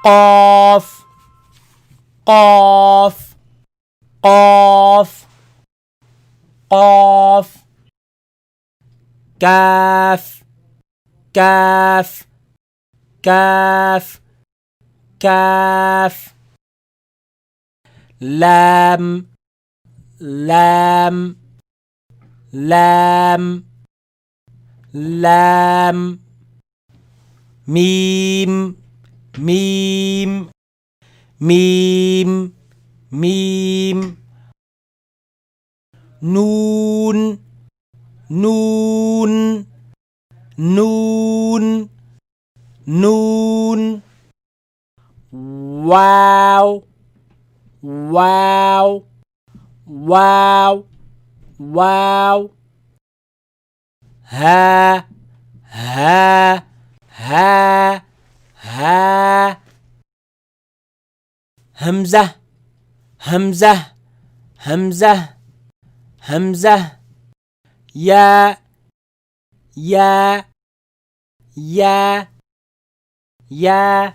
قاف قاف قاف قاف كاف كاف كاف كاف لام لام لام لام ميم ميم ميم ميم نون نون نون نون واو واو واو واو ها ها ها ها همزة همزة همزة همزة يا يا يا يا